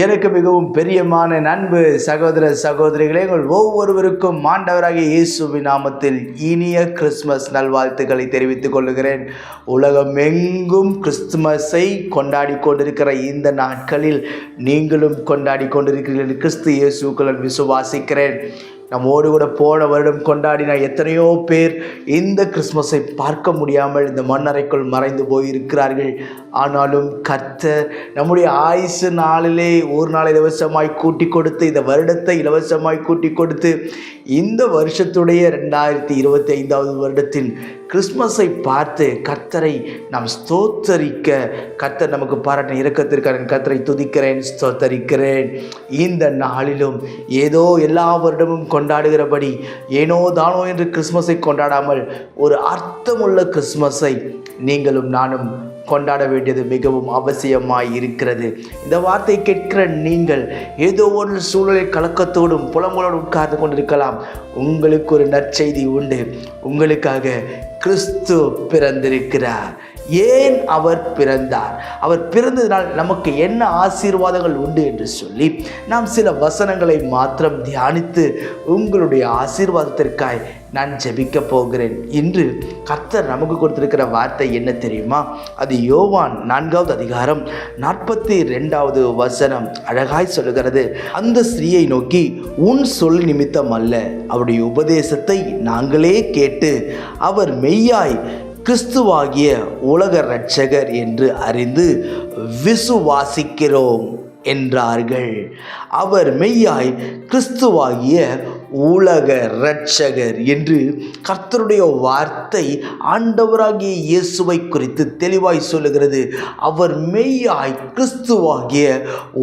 எனக்கு மிகவும் பிரியமான நண்பு சகோதர சகோதரிகளே, உங்கள் ஒவ்வொருவருக்கும் ஆண்டவராகிய இயேசுவின் நாமத்தில் இனிய கிறிஸ்துமஸ் நல்வாழ்த்துக்களை தெரிவித்துக் கொள்கிறேன். உலகம் எங்கும் கிறிஸ்துமஸை கொண்டாடி கொண்டிருக்கிற இந்த நாட்களில் நீங்களும் கொண்டாடி கொண்டிருக்கிறீர்கள். கிறிஸ்து இயேசுக்குள் விசுவாசிக்கிறேன். நம்மோடு கூட போன வருடம் கொண்டாடின எத்தனையோ பேர் இந்த கிறிஸ்மஸை பார்க்க முடியாமல் இந்த மண்ணறைக்குள் மறைந்து போயிருக்கிறார்கள். ஆனாலும் கர்த்தர் நம்முடைய ஆயுசு நாளிலே ஒரு நாள் இலவசமாய் கூட்டி கொடுத்து, இந்த வருடத்தை இலவசமாய் கூட்டி கொடுத்து, இந்த வருஷத்துடைய 2025வது வருடத்தின் கிறிஸ்மஸை பார்த்து கர்த்தரை நாம் ஸ்தோத்தரிக்க, கர்த்தர் நமக்கு பாராட்டின இரக்கத்திற்கான கர்த்தரை துதிக்கிறேன், ஸ்தோத்தரிக்கிறேன். இந்த நாளிலும் ஏதோ எல்லா வருடமும் கொண்டாடுகிறபடி ஏனோ தானோ என்று கிறிஸ்மஸை கொண்டாடாமல் ஒரு அர்த்தமுள்ள கிறிஸ்மஸை நீங்களும் நானும் கொண்டாட வேண்டியது மிகவும் அவசியமாய் இருக்கிறது. இந்த வார்த்தை கேட்கிற நீங்கள் ஏதோ ஒரு சூழலில் கலக்கத்தோடும் புலம்பலோடும் உட்கார்ந்து கொண்டிருக்கலாம். உங்களுக்கு ஒரு நற்செய்தி உண்டு. உங்களுக்காக கிறிஸ்து பிறந்திருக்கிறார். ஏன் அவர் பிறந்தார், அவர் பிறந்ததினால் நமக்கு என்ன ஆசீர்வாதங்கள் உண்டு என்று சொல்லி நாம் சில வசனங்களை மாத்திரம் தியானித்து உங்களுடைய ஆசீர்வாதத்திற்காய் நான் ஜெபிக்க போகிறேன். இன்று கர்த்தர் நமக்கு கொடுத்திருக்கிற வார்த்தை என்ன தெரியுமா? அது யோவான் 4வது அதிகாரம் 42வது வசனம் அழகாய் சொல்லுகிறது. அந்த ஸ்திரீயை நோக்கி, உன் சொல் நிமித்தம் அல்ல, அவருடைய உபதேசத்தை நாங்களே கேட்டு அவர் மெய்யாய் கிறிஸ்துவாகிய உலக இரட்சகர் என்று அறிந்து விசுவாசிக்கிறோம் என்றார்கள். அவர் மெய்யாய் கிறிஸ்துவாகிய உலக இரட்சகர் என்று கர்த்தருடைய வார்த்தை ஆண்டவராகிய இயேசுவை குறித்து தெளிவாய் சொல்லுகிறது. அவர் மெய்யாய் கிறிஸ்துவாகிய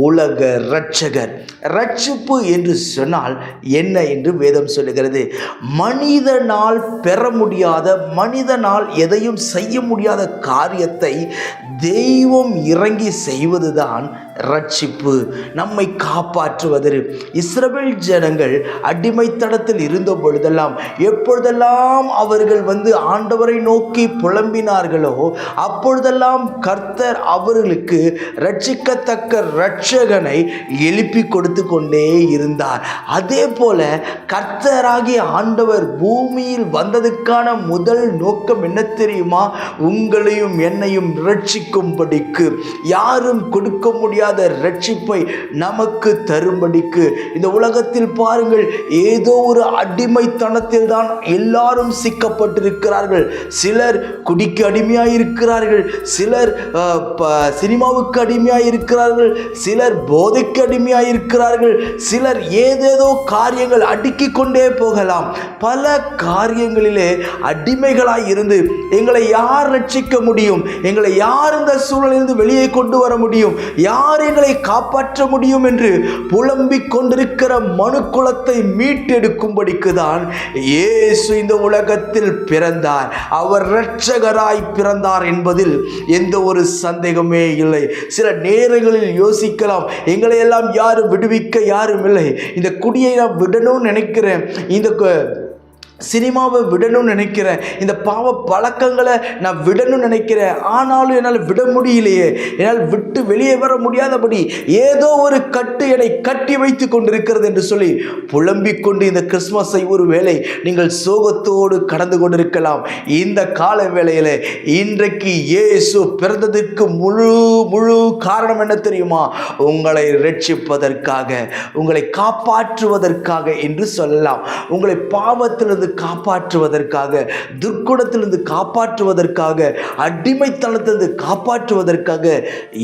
உலக இரட்சகர். இரட்சிப்பு என்று சொன்னால் என்ன என்று வேதம் சொல்லுகிறது? மனிதனால் பெற முடியாத, மனிதனால் எதையும் செய்ய முடியாத காரியத்தை தெய்வம் இறங்கி செய்வதுதான் இரட்சிப்பு, நம்மை காப்பாற்றுவது. இஸ்ரவேல் ஜனங்கள் அடிமைத்தனத்தில் இருந்த பொழுதெல்லாம், எப்பொழுதெல்லாம் அவர்கள் ஆண்டவரை நோக்கி புலம்பினார்களோ அப்பொழுதெல்லாம் கர்த்தர் அவர்களுக்கு இரட்சிக்கத்தக்க இரட்சகனை எழுப்பி கொடுத்து கொண்டே இருந்தார். அதே போல கர்த்தராகிய ஆண்டவர் பூமியில் வந்ததுக்கான முதல் நோக்கம் என்ன தெரியுமா? உங்களையும் என்னையும் இரட்சிக்கும்படிக்கு, யாரும் கொடுக்க முடியாத இரட்சிப்பை நமக்கு தரும்படிக்கு. இந்த உலகத்தில் பாருங்கள், ஏதோ ஒரு அடிமைத்தனத்தில் தான் எல்லாரும் சிக்கப்பட்டிருக்கிறார்கள். சிலர் குடிக்கு அடிமையாயிருக்கிறார்கள், சிலர் சினிமாவுக்கு அடிமையாயிருக்கிறார்கள், சிலர் போதைக்கு அடிமையாயிருக்கிறார்கள், சிலர் ஏதேதோ காரியங்கள் அடுக்கிக் கொண்டே போகலாம். பல காரியங்களிலே அடிமைகளாய் இருந்து எங்களை யார் ரட்சிக்க முடியும்? எங்களை யார் இந்த சூழலிலிருந்து வெளியே கொண்டு வர முடியும்? யார் எங்களை காப்பாற்ற முடியும் என்று புலம்பிக் கொண்டிருக்கிற மனு குலத்தை மீட்டெடுக்கும்படிக்கு தான் இயேசு இந்த உலகத்தில் பிறந்தார். அவர் இரட்சகராய் பிறந்தார் என்பதில் எந்த ஒரு சந்தேகமே இல்லை. சில நேரங்களில் யோசிக்கலாம், எங்களை எல்லாம் யாரும் விடுவிக்க யாரும் இல்லை. இந்த குடியை நான் விடணும்னு நினைக்கிறேன், இந்த சினிமாவை விடணும்னு நினைக்கிறேன், இந்த பாவ பழக்கங்களை நான் விடணும்னு நினைக்கிறேன், ஆனாலும் என்னால் விட முடியலையே, என்னால் விட்டு வெளியே வர முடியாதபடி ஏதோ ஒரு கட்டு என்னை கட்டி வைத்து கொண்டிருக்கிறது என்று சொல்லி புலம்பிக் கொண்டு இந்த கிறிஸ்மஸை ஒரு வேளை நீங்கள் சோகத்தோடு கடந்து கொண்டிருக்கலாம். இந்த கால வேளையில் இன்றைக்கு இயேசு பிறந்ததற்கு முழு காரணம் என்ன தெரியுமா? உங்களை ரட்சிப்பதற்காக, உங்களை காப்பாற்றுவதற்காக என்று சொல்லலாம். உங்களை பாவத்திலிருந்து காப்பாற்றுவதற்காக, துர்க்குணத்திலிருந்து காப்பாற்றுவதற்காக, அடிமைத்தனத்திலிருந்து காப்பாற்றுவதற்காக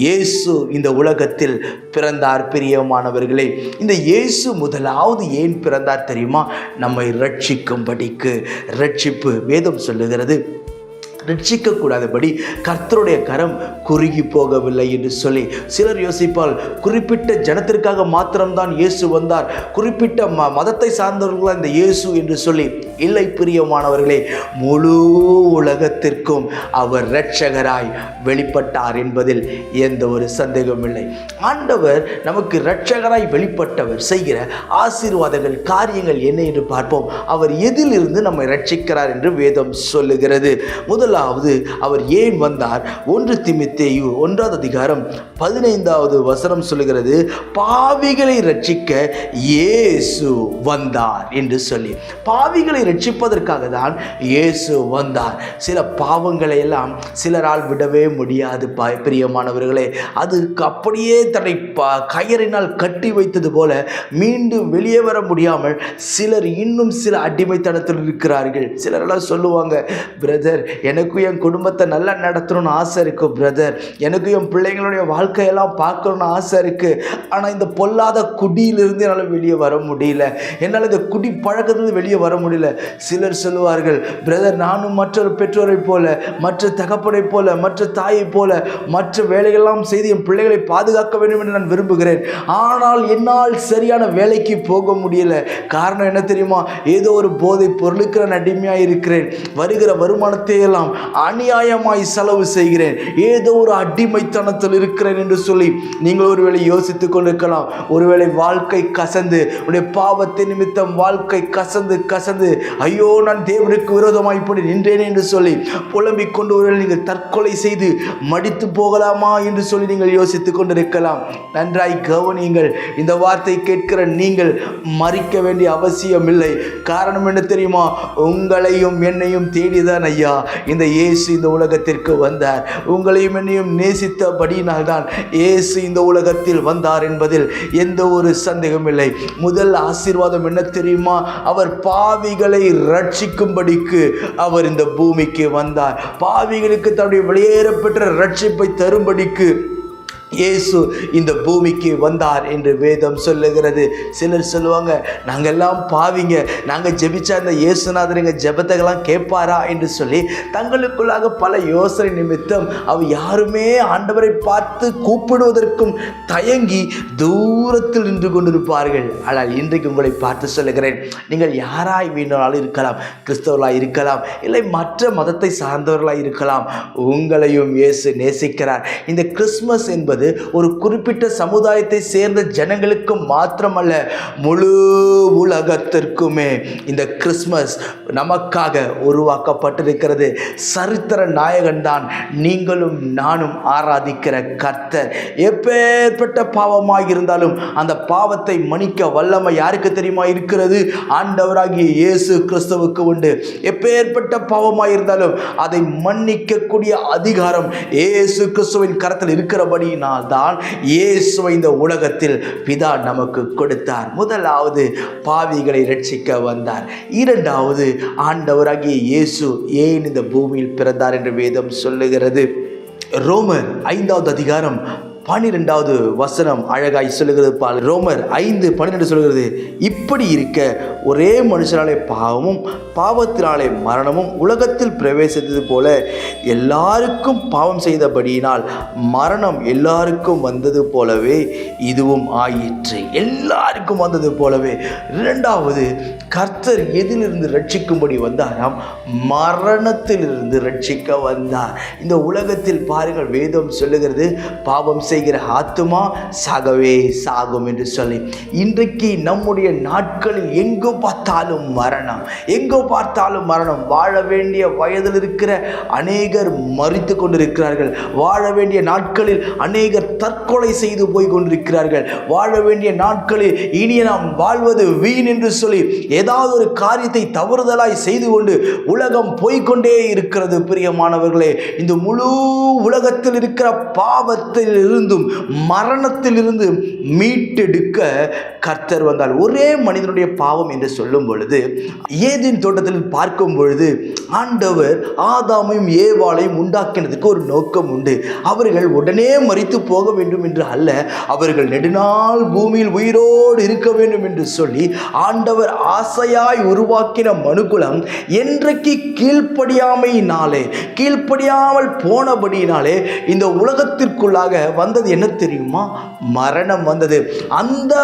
இயேசு இந்த உலகத்தில் பிறந்தார். பிரியமானவர்களே, இந்த இயேசு முதலாவது ஏன் பிறந்தார் தெரியுமா? நம்மை ரட்சிக்கும்படிக்கு. ரட்சிப்பு வேதம் சொல்லுகிறது, ரட்சிக்கக்கூடாதபடி கர்த்தருடைய கரம் குறுகி போகவில்லை என்று சொல்லி சிலர் யோசிப்பால், குறிப்பிட்ட ஜனத்திற்காக மாத்திரம்தான் இயேசு வந்தார், குறிப்பிட்ட மதத்தை சார்ந்தவர்களாக இந்த இயேசு என்று சொல்லி. இல்லை பிரியமானவர்களே, முழு உலகத்திற்கும் அவர் இரட்சகராய் வெளிப்பட்டார் என்பதில் எந்த ஒரு சந்தேகமும் இல்லை. ஆண்டவர் நமக்கு இரட்சகராய் வெளிப்பட்டவர் செய்கிற ஆசீர்வாதங்கள், காரியங்கள் என்ன என்று பார்ப்போம். அவர் எதிலிருந்து நம்மை ரட்சிக்கிறார் என்று வேதம் சொல்லுகிறது. முதலாவது அவர் ஏன் வந்தார்? 1 தீமோத்தேயு 1வது அதிகாரம் 15வது வசனம் சொல்லுகிறது, பாவிகளை ரட்சிக்க இயேசு வந்தார் என்று சொல்லி. பாவிகளை ரட்சிப்பதற்காக தான் இயேசு வந்தார். சில பாவங்களை எல்லாம் சிலரால் விடவே முடியாது பிரியமானவர்களே. அதுக்கு அப்படியே தன்னை கயறினால் கட்டி வைத்தது போல மீண்டும் வெளியே வர முடியாமல் சிலர் இன்னும் சில அடிமைத்தனத்தில் இருக்கிறார்கள். சிலரெல்லாம் சொல்லுவாங்க, பிரதர் எனக்கும் என் குடும்பத்தை நல்லா நடத்தணும்னு ஆசை இருக்கு பிரதர், எனக்கும் என் பிள்ளைங்களுடைய வாழ்க்கையெல்லாம் பார்க்கணும்னு ஆசை இருக்கு, ஆனால் இந்த பொல்லாத குடியிலிருந்து என்னால் வெளியே வர முடியல, என்னால் இந்த குடி பழக்கத்திலிருந்து வெளியே வர முடியல. சிலர் சொல்லுவார்கள், பிரதர் நானும் மற்றொரு பெற்றோரை போல, மற்ற தகப்பனை போல, மற்ற தாயை போல மற்ற வேலைகள்லாம் செய்து என் பிள்ளைகளை பாதுகாக்க வேண்டும் என்று நான் விரும்புகிறேன், ஆனால் என்னால் சரியான வேலைக்கு போக முடியல. காரணம் என்ன தெரியுமா? ஏதோ ஒரு போதை பொருளுக்கு நான் அடிமையாக இருக்கிறேன், வருகிற வருமானத்தை எல்லாம் அநியாயமாய் செலவு செய்கிறேன், ஏதோ ஒரு அடிமைத்தனத்தில் இருக்கிறேன் என்று சொல்லி நீங்கள் ஒருவேளை யோசித்துக் கொண்டிருக்கலாம். ஒருவேளை வாழ்க்கை கசந்து, உடைய பாவத்தை நிமித்தம் வாழ்க்கை கசந்து கசந்து ஐயோ நான் தேவனுக்கு விரோதமாக இப்படி நின்றேன் என்று சொல்லி புலம்பிக் கொண்டு ஒருவேளை நீங்கள் தற்கொலை செய்து மடித்து போகலாமா என்று சொல்லி நீங்கள் யோசித்துக் கொண்டிருக்கலாம். நன்றாய் கவனியுங்கள். இந்த வார்த்தை கேட்கிற நீங்கள் மறிக்க வேண்டிய அவசியம் இல்லை. காரணம் என்ன தெரியுமா? உங்களையும் என்னையும் தேடிதான் ஐயா இந்த இயேசு இந்த உலகத்திற்கு வந்தார். உங்களையும் என்னையும் நேசித்தபடியினால் தான் இயேசு இந்த உலகத்தில் வந்தார் என்பதில் எந்த ஒரு சந்தேகம் இல்லை. முதல் ஆசீர்வாதம் என்ன தெரியுமா? அவர் பாவிகளை ரட்சிக்கும்படிக்கு அவர் இந்த பூமிக்கு வந்தார். பாவிகளுக்கு தன்னுடைய வெளியேறப்பெற்ற ரட்சிப்பை தரும்படிக்கு இயேசு இந்த பூமிக்கு வந்தார் என்று வேதம் சொல்லுகிறது. சிலர் சொல்லுவாங்க, நாங்கள் எல்லாம் பாவிங்க, நாங்கள் ஜெபிச்சா இந்த இயேசுநாதர் எங்கள் ஜெபத்தைகள்லாம் கேட்பாரா என்று சொல்லி தங்களுக்குள்ளாக பல யோசனை நிமித்தம் அவர் யாருமே ஆண்டவரை பார்த்து கூப்பிடுவதற்கும் தயங்கி தூரத்தில் நின்று கொண்டிருப்பார்கள். ஆனால் இன்றைக்கு உங்களை பார்த்து சொல்லுகிறேன், நீங்கள் யாராய் வேணாலும் இருக்கலாம், கிறிஸ்தவர்களாக இருக்கலாம், இல்லை மற்ற மதத்தை சார்ந்தவர்களாக இருக்கலாம், உங்களையும் இயேசு நேசிக்கிறார். இந்த கிறிஸ்மஸ் என்பது ஒரு குறிப்பிட்ட சமுதாயத்தை சேர்ந்த ஜனங்களுக்கு மாத்திரமல்ல, முழு உலகத்திற்குமே இந்த கிறிஸ்மஸ் நமக்காக உருவாக்கப்பட்டிருக்கிறது. சரித்திர நாயகன் தான் நீங்களும் நானும் ஆராதிக்கிற கர்த்தர். எப்பேற்பட்ட பாவமாக இருந்தாலும் அந்த பாவத்தை மன்னிக்க வல்லமை யாருக்கு தெரியுமா இருக்கிறது? ஆண்டவராகிய இயேசு கிறிஸ்துவுக்கு உண்டு. எப்பேற்பட்ட பாவமாக இருந்தாலும் அதை மன்னிக்கக்கூடிய அதிகாரம் இயேசு கிறிஸ்துவின் கரத்தில் இருக்கிறபடியினால் தான் இயேசுவை இந்த உலகத்தில் பிதா நமக்கு கொடுத்தார். முதலாவது பாவிகளை ரட்சிக்க வந்தார். இரண்டாவது ஆண்டவராகிய இயேசு ஏன் இந்த பூமியில் பிறந்தார் என்று வேதம் சொல்லுகிறது. ரோமர் 5வது அதிகாரம் 12வது வசனம் அழகாய் சொல்லுகிறது. ரோமர் 5:12 சொல்லுகிறது, இப்படி இருக்க ஒரே மனுஷனாலே பாவமும் பாவத்தினாலே மரணமும் உலகத்தில் பிரவேசித்தது போல எல்லாருக்கும் பாவம் செய்தபடியினால் மரணம் எல்லாருக்கும் வந்தது போலவே இதுவும் ஆயிற்று. எல்லாருக்கும் வந்தது போலவே. இரண்டாவது, கர்த்தர் எதிலிருந்து ரட்சிக்கும்படி வந்தாராம்? மரணத்திலிருந்து ரட்சிக்க வந்தார். இந்த உலகத்தில் பாருங்கள், வேதம் சொல்லுகிறது, பாவம் செய்கிற ஆத்துமா சாகவே சாகும் என்று சொல்லி. இன்றைக்கு நம்முடைய நாட்களில் எங்கு பார்த்தாலும் மரணம், எங்கு பார்த்தாலும் மரணம். வாழ வேண்டிய வயதில் இருக்கிற அநேகர் மரித்து கொண்டிருக்கிறார்கள். வாழ வேண்டிய நாட்களில் அநேகர் தற்கொலை செய்து போய் கொண்டிருக்கிறார்கள். வாழ வேண்டிய நாட்களில் இனி நாம் வாழ்வது வீண் என்று சொல்லி ஏதாவது ஒரு காரியத்தை தவறுதலாய் செய்து கொண்டு உலகம் போய்கொண்டே இருக்கிறது. பிரியமானவர்களே, இந்த முழு உலகத்தில் இருக்கிற பாவத்தில் இருந்தும் மரணத்தில் இருந்து மீட்டெடுக்க கர்த்தர் வந்தார். ஒரே மனிதனுடைய பாவம் என்று சொல்லும் பொழுது, ஏதேன் தோட்டத்தில் பார்க்கும் பொழுது ஆண்டவர் ஆதாமையும் ஏவாளையும் உண்டாக்கினதுக்கு ஒரு நோக்கம் உண்டு. அவர்கள் உடனே மரித்து போக வேண்டும் என்று அல்ல, அவர்கள் நெடுநாள் பூமியில் உயிரோடு இருக்க வேண்டும் என்று சொல்லி ஆண்டவர் ஆசையாய் உருவாக்கின மனுக்குலம் என்றைக்கு கீழ்ப்படியாமல் போனபடியினாலே இந்த உலகத்திற்குள்ளாக வந்தது என்ன தெரியுமா? மரணம் வந்தது. அந்த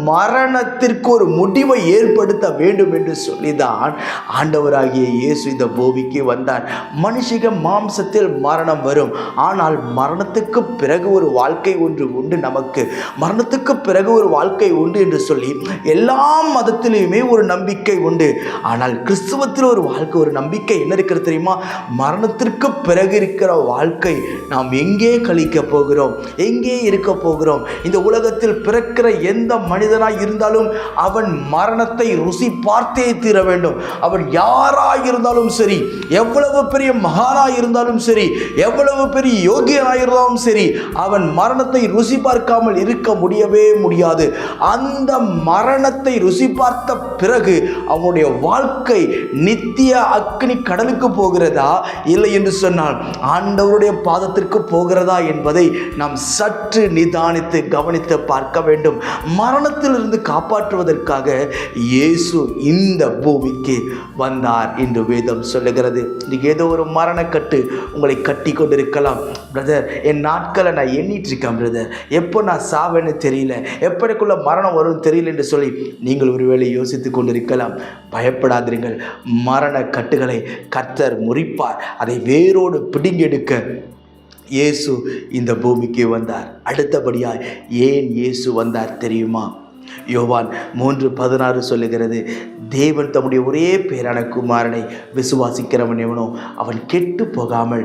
மரணத்திற்கு ஒரு முடிவை ஏற்படுத்த வேண்டும் என்று சொல்லிதான் ஆண்டவராகிய இயேசு இந்த பூமிக்கு வந்தார். மனுஷிக மாம்சத்தில் மரணம் வரும், ஆனால் மரணத்துக்கு பிறகு ஒரு வாழ்க்கை ஒன்று உண்டு. நமக்கு மரணத்துக்கு பிறகு ஒரு வாழ்க்கை உண்டு என்று சொல்லி எல்லா மதத்திலுமே ஒரு நம்பிக்கை உண்டு. ஆனால் கிறிஸ்துவத்தில் ஒரு நம்பிக்கை என்ன இருக்கிறது தெரியுமா? மரணத்திற்கு பிறகு இருக்கிற வாழ்க்கை நாம் எங்கே கழிக்க போகிறோம், எங்கே இருக்க போகிறோம்? இந்த உலகத்தில் பிறக்கிற எந்த மனிதனாய் இருந்தாலும் அவன் மரணத்தை ருசி பார்த்தே தீர வேண்டும். அவன் யாராய் இருந்தாலும் சரி, எவ்வளவு பெரிய மகானாய் இருந்தாலும் சரி, எவ்வளவு பெரிய யோகியனாய் இருந்தாலும் சரி, அவன் மரணத்தை ருசி பார்க்காமல் இருக்க முடியவே முடியாது. அந்த மரணத்தை ருசி பார்த்த பிறகு அவனுடைய வாழ்க்கை நித்திய அக்னி கடலுக்கு போகிறதா, இல்லை என்று சொன்னால் ஆண்டவருடைய பாதத்திற்கு போகிறதா என்பதை நாம் சற்று நிதானித்து கவனித்து பார்க்க வேண்டும். மரணத்திலிருந்து காப்பாற்றுவதற்காக இயேசு இந்த பூமிக்கு வந்தார் என்று வேதம் சொல்லுகிறது. இன்னைக்கு ஏதோ ஒரு மரணக்கட்டு உங்களை கட்டி கொண்டிருக்கலாம். பிரதர், என் நாட்களை நான் எண்ணிட்டு இருக்கேன் பிரதர், எப்போ நான் சாவேன்னு தெரியல, எப்படிக்குள்ள மரணம் வரும் தெரியல என்று சொல்லி நீங்கள் ஒருவேளை யோசித்து கொண்டிருக்கலாம். பயப்படாதீர்கள். மரண கட்டுகளை கர்த்தர் முறிப்பார். அதை வேரோடு பிடுங்கெடுக்க இயேசு இந்த பூமிக்கு வந்தார். அடுத்தபடியாய் ஏன் இயேசு வந்தார் தெரியுமா? யோவான் 3:16 சொல்லுகிறது, தேவன் தம்முடைய ஒரே பேரான குமாரனை விசுவாசிக்கிறவன் எவனோ அவன் கெட்டு போகாமல்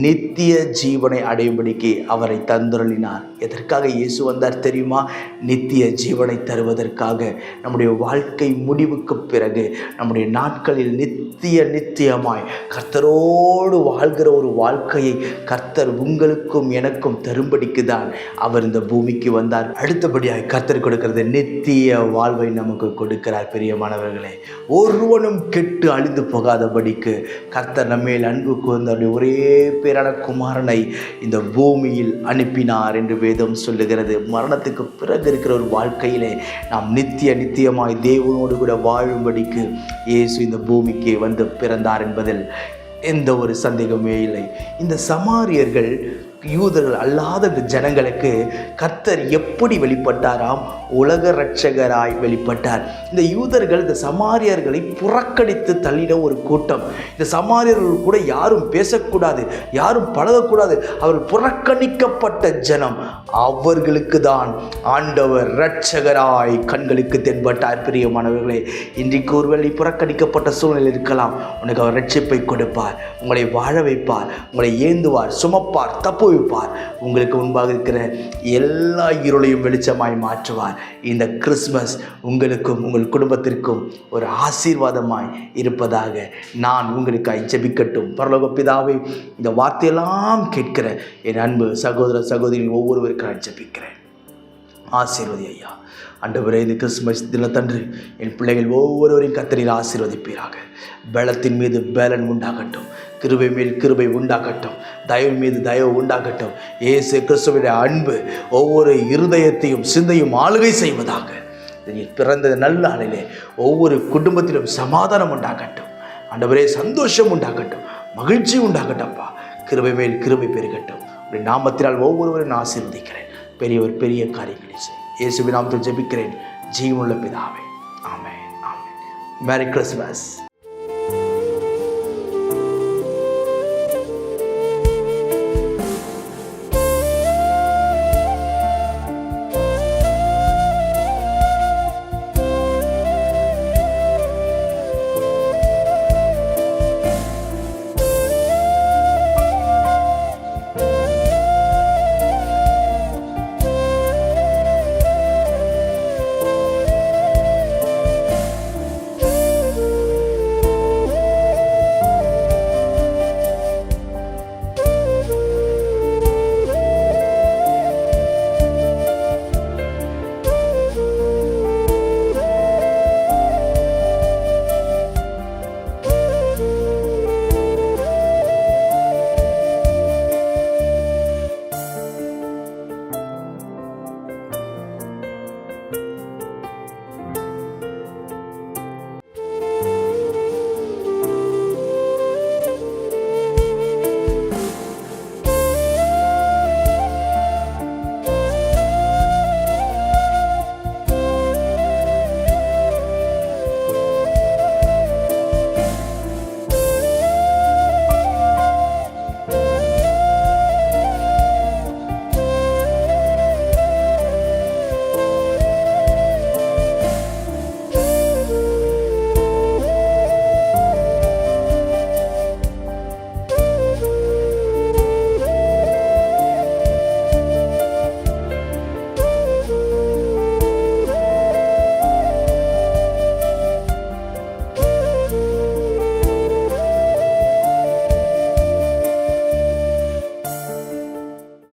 நித்திய ஜீவனை அடையும்படிக்கு அவரை தந்தருளினார். எதற்காக இயேசு வந்தார் தெரியுமா? நித்திய ஜீவனை தருவதற்காக. நம்முடைய வாழ்க்கை முடிவுக்கு பிறகு நம்முடைய நாட்களில் நித்தியமாய் கர்த்தரோடு வாழ்கிற ஒரு வாழ்க்கையை கர்த்தர் உங்களுக்கும் எனக்கும் தரும்படிக்கு தான் அவர் இந்த பூமிக்கு வந்தார். அடுத்தபடியாக கர்த்தர் கொடுக்கிறது நித்திய வாழ்வை நமக்கு கொடுக்கிறார். பிரியமானவர்களே, ஒருவனும் கெட்டு அழிந்து போகாதபடிக்கு கர்த்தர் நம்மேல் அன்பு கூர்ந்த ஒரே பேரான குமாரனை இந்த பூமியில் அனுப்பினார் என்று வேதம் சொல்லுகிறது. மரணத்துக்கு பிறகு இருக்கிற ஒரு வாழ்க்கையிலே நாம் நித்தியமாய் தேவனோடு கூட வாழும்படிக்கு இயேசு இந்த பூமிக்கு வந்து பிறந்தார் என்பதில் எந்த ஒரு சந்தேகமே இல்லை. இந்த சமாரியர்கள், யூதர்கள் அல்லாத இந்த ஜனங்களுக்கு கர்த்தர் எப்படி வெளிப்பட்டாராம்? உலக இரட்சகராய் வெளிப்பட்டார். இந்த யூதர்கள் இந்த சமாரியர்களை புறக்கணித்து தள்ளின ஒரு கூட்டம். இந்த சமாரியர்கள் கூட யாரும் பேசக்கூடாது, யாரும் பழகக்கூடாது. அவர்கள் புறக்கணிக்கப்பட்ட ஜனம். அவர்களுக்கு தான் ஆண்டவர் இரட்சகராய் கண்களுக்கு தென்பட்டார். பிரியமானவர்களே, இன்றைக்கு ஒருவேளை புறக்கணிக்கப்பட்ட சூழ்நிலை இருக்கலாம். உனக்கு அவர் ரட்சிப்பை கொடுப்பார், உங்களை வாழ வைப்பார், உங்களை ஏந்துவார், சுமப்பார், தப்பு வைப்பார். உங்களுக்கு முன்பாக இருக்கிற எல்லா இருளையும் வெளிச்சமாய் மாற்றுவார். இந்த கிறிஸ்மஸ் உங்களுக்கும் உங்கள் குடும்பத்திற்கும் ஒரு ஆசீர்வாதமாய் இருப்பதாக நான் உங்களுக்காய் ஜெபிக்கட்டும். பரலோக பிதாவே, இந்த வார்த்தையெல்லாம் கேட்கிற என் அன்பு சகோதர சகோதரிகள் ஒவ்வொருவருக்காக ஜெபிக்கிறேன். ஆசீர்வதி ஐயா. ஆண்டவரே, இந்த கிறிஸ்துமஸ் தினத்தன்று என் பிள்ளைகள் ஒவ்வொருவரையும் கர்த்தரீர் ஆசீர்வதிப்பீராக. பலத்தின் மீது பலன் உண்டாகட்டும், கிருபை மேல் கிருபை உண்டாகட்டும், தயவு மீது தயவு உண்டாகட்டும். இயேசு கிறிஸ்துவின் அன்பு ஒவ்வொரு இருதயத்தையும் சிந்தையும் ஆளுகை செய்வதாக. நீர் பிறந்த நல்ல நாளிலே ஒவ்வொரு குடும்பத்திலும் சமாதானம் உண்டாகட்டும். ஆண்டவரே, சந்தோஷம் உண்டாகட்டும், மகிழ்ச்சி உண்டாகட்டும்ப்பா. கிருபை மேல் கிருபை பெருகட்டும். உடைய நாமத்தினால் ஒவ்வொருவரும் நான் ஆசீர்வதிக்கிறேன். பெரிய காரியங்களை செய். இயேசுவின் நாமத்தில் ஜெபிக்கிறேன் ஜீவனுள்ள பிதாவே. ஆமென். ஆமென். Merry Christmas.